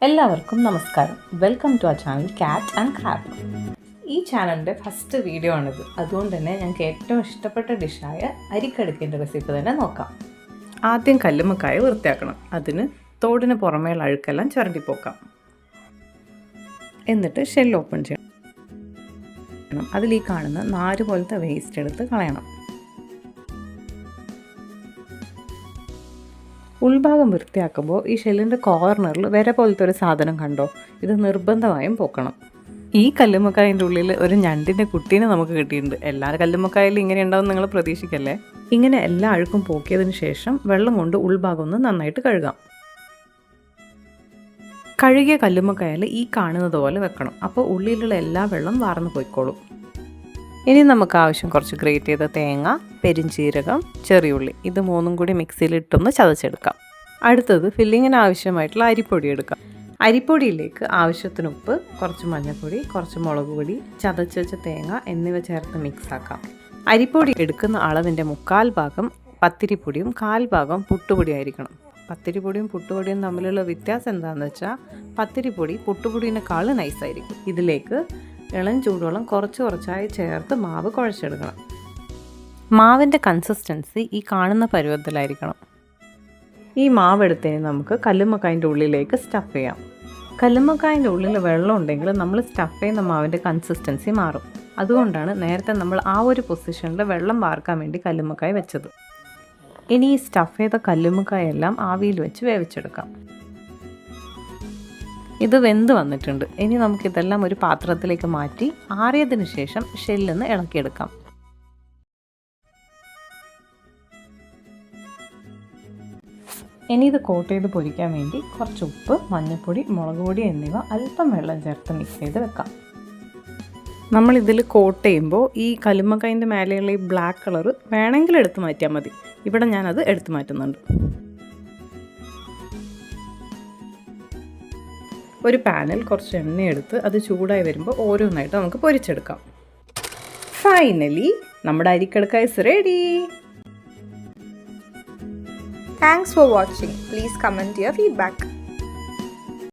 എല്ലാവർക്കും നമസ്കാരം. Welcome to our channel കാറ്റ് ആൻഡ് ക്രാബ്. ഈ ചാനലിൻ്റെ ഫസ്റ്റ് വീഡിയോ ആണിത്. അതുകൊണ്ട് തന്നെ ഞങ്ങൾക്ക് ഏറ്റവും ഇഷ്ടപ്പെട്ട ഡിഷായ അരിക്കടുക്കിൻ്റെ റെസിപ്പി തന്നെ നോക്കാം. ആദ്യം കല്ലുമ്മക്കായ വൃത്തിയാക്കണം. അതിന് തോടിന് പുറമേയുള്ള അഴുക്കെല്ലാം ചുരണ്ടിപ്പോക്കാം. എന്നിട്ട് ഷെൽ ഓപ്പൺ ചെയ്യണം. അതിൽ ഈ കാണുന്ന നാര് പോലത്തെ വേസ്റ്റ് എടുത്ത് കളയണം. ഉൾഭാഗം വൃത്തിയാക്കുമ്പോൾ ഈ ഷെല്ലിൻ്റെ കോർണറിൽ വര പോലത്തെ ഒരു സാധനം കണ്ടോ? ഇത് നിർബന്ധമായും പോക്കണം. ഈ കല്ലുമ്മക്കായൻ്റെ ഉള്ളിൽ ഒരു ഞണ്ടിൻ്റെ കുട്ടീനെ നമുക്ക് കിട്ടിയിട്ടുണ്ട്. എല്ലാ കല്ലുമ്മക്കായാലും ഇങ്ങനെ ഉണ്ടാവും നിങ്ങൾ പ്രതീക്ഷിക്കല്ലേ. ഇങ്ങനെ എല്ലാ അഴുക്കും പോക്കിയതിന് ശേഷം വെള്ളം കൊണ്ട് ഉൾഭാഗം ഒന്ന് നന്നായിട്ട് കഴുകാം. കഴുകിയ കല്ലുമ്മക്കായാൽ ഈ കാണുന്നത് പോലെ വെക്കണം. അപ്പോൾ ഉള്ളിലുള്ള എല്ലാ വെള്ളം വാർന്നു പോയിക്കോളും. ഇനി നമുക്ക് ആവശ്യം കുറച്ച് ഗ്രേറ്റ് ചെയ്ത തേങ്ങ, പെരിഞ്ചീരകം, ചെറിയുള്ളി, ഇത് മൂന്നും കൂടി മിക്സിയിലിട്ടൊന്ന് ചതച്ചെടുക്കാം. അടുത്തത് ഫില്ലിങ്ങിന് ആവശ്യമായിട്ടുള്ള അരിപ്പൊടി എടുക്കാം. അരിപ്പൊടിയിലേക്ക് ആവശ്യത്തിന് ഉപ്പ്, കുറച്ച് മഞ്ഞൾപ്പൊടി, കുറച്ച് മുളക് പൊടി, ചതച്ച് വെച്ച തേങ്ങ എന്നിവ ചേർത്ത് മിക്സാക്കാം. അരിപ്പൊടി എടുക്കുന്ന അളവിൻ്റെ 1/4 ഭാഗം പത്തിരിപ്പൊടിയും 1/4 ഭാഗം പുട്ടുപൊടി ആയിരിക്കണം. പത്തിരിപ്പൊടിയും പുട്ടുപൊടിയും തമ്മിലുള്ള വ്യത്യാസം എന്താണെന്ന് വെച്ചാൽ പത്തിരിപ്പൊടി പുട്ടുപൊടിയേക്കാൾ നൈസായിരിക്കും. ഇതിലേക്ക് ഇളം ചൂടുവെള്ളം കുറച്ചായി ചേർത്ത് മാവ് കുഴച്ചെടുക്കണം. മാവിൻ്റെ കൺസിസ്റ്റൻസി ഈ കാണുന്ന പരുവത്തിലായിരിക്കണം. ഈ മാവ് എടുത്തതിന് നമുക്ക് കല്ലുമ്മക്കായൻ്റെ ഉള്ളിലേക്ക് സ്റ്റഫ് ചെയ്യാം. കല്ലുമ്മക്കായൻ്റെ ഉള്ളിൽ വെള്ളം ഉണ്ടെങ്കിൽ നമ്മൾ സ്റ്റഫ് ചെയ്യുന്ന മാവിൻ്റെ കൺസിസ്റ്റൻസി മാറും. അതുകൊണ്ടാണ് നേരത്തെ നമ്മൾ ആ ഒരു പൊസിഷനിൽ വെള്ളം വാർക്കാൻ വേണ്ടി കല്ലുമ്മക്കായ വെച്ചത്. ഇനി ഈ സ്റ്റഫ് ചെയ്ത കല്ലുമ്മക്കായെല്ലാം ആവിയിൽ വെച്ച് വേവിച്ചെടുക്കാം. ഇത് വെന്ത് വന്നിട്ടുണ്ട്. ഇനി നമുക്കിതെല്ലാം ഒരു പാത്രത്തിലേക്ക് മാറ്റി ആറിയതിന് ശേഷം ഷെല്ലിന്ന് ഇളക്കിയെടുക്കാം. ഇനി ഇത് കോട്ട് ചെയ്ത് പൊരിക്കാൻ വേണ്ടി കുറച്ച് ഉപ്പ്, മഞ്ഞൾപ്പൊടി, മുളക് പൊടി എന്നിവ അല്പം വെള്ളം ചേർത്ത് മിക്സ് ചെയ്ത് വെക്കാം. നമ്മളിതിൽ കോട്ട് ചെയ്യുമ്പോൾ ഈ കല്ലുമ്മക്കായൻ്റെ മേലെയുള്ള ഈ ബ്ലാക്ക് കളർ വേണമെങ്കിൽ എടുത്ത് മാറ്റിയാൽ മതി. ഇവിടെ ഞാനത് എടുത്തു മാറ്റുന്നുണ്ട്. ഒരു പാനിൽ കുറച്ച് എണ്ണയെടുത്ത് അത് ചൂടായി വരുമ്പോൾ ഓരോന്നായിട്ട് നമുക്ക് പൊരിച്ചെടുക്കാം. ഫൈനലി നമ്മുടെ അരിക്കടുക്ക is ready. Thanks for watching. Please comment your feedback.